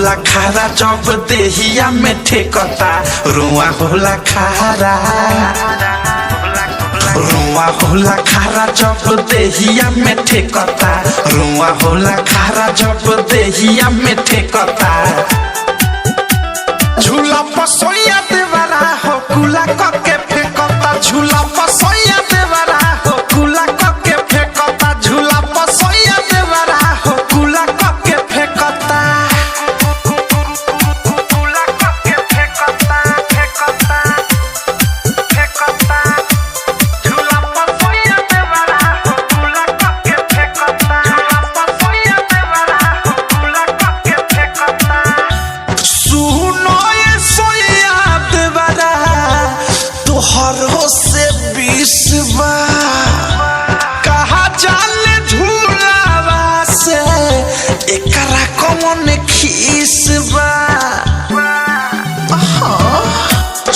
होला खारा जब देहिया में ठेकता रुआ होला खारा रुआ होला खारा जब देहिया में ठेकता रुआ होला खारा जब देहिया में ठेकता झूला पसोया देवरा हो कुला के फेंकता झूला पसोया देवरा हो कुला के फेंकता झूला पसोया देवरा हो कुला के फेंकता कुला के फेंकता फेंकता फेंकता झूला पसोया देवरा हो कुला के फेंकता झूला पसोया देवरा हो कुला के फेंकता सुनो तोहरो से 20 कहा जाले झूलावा से एकरा कौन खीसबा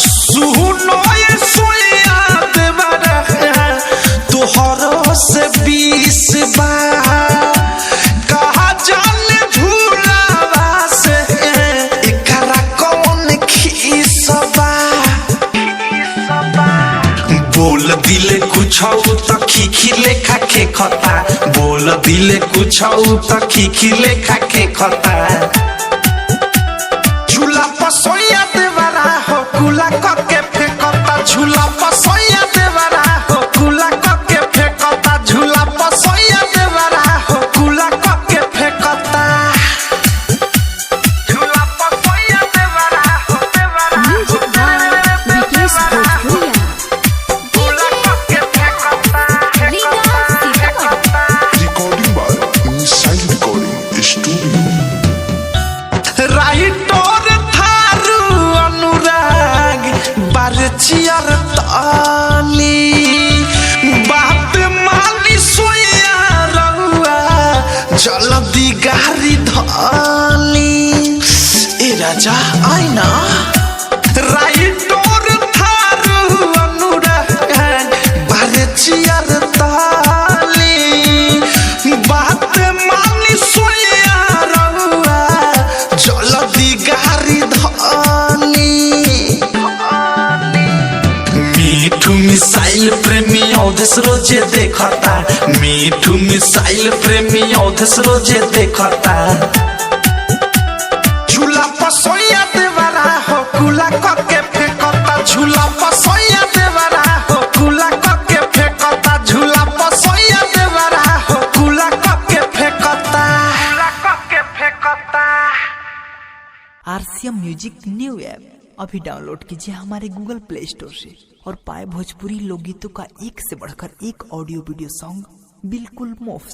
सुनो ये सोया देवरा तोहरो से 20 कहा जाले झूलावा से एकरा कौन खीसबा बोल दिले कुछ तो खिखी लेखा के खता बोल दिले कुछ तो खिखी लेखा के खता झूला पसोया देवरा हो कुला के फेंकता झूला पसोया देवरा हो कुला के फेंकता झूला पसोया देवरा हो कुला के फेंकता झूला पसोया देवरा हो चियर ताली बाप माली सोया रहुआ जल्दी गाड़ी धाली ए राजा आईना राइटोर थारू अनुराग बारे चियर ताली बाप माली सोया रहुआ जल्दी गाड़ी धाली मीठू मिसाइल प्रेमी औधस रोजे देखता मीठू मिसाइल प्रेमी औधस रोजे देखता झूला पसोया देवरा हो कुला के फेंकता झूला पसोया देवरा हो कुला के फेंकता झूला पसोया देवरा हो कुला के फेंकता RCM म्यूजिक न्यू ऐप अभी डाउनलोड कीजिए हमारे गूगल प्ले स्टोर से और पाए भोजपुरी लोकगीतों का एक से बढ़कर एक ऑडियो वीडियो सॉन्ग बिल्कुल मुफ्त।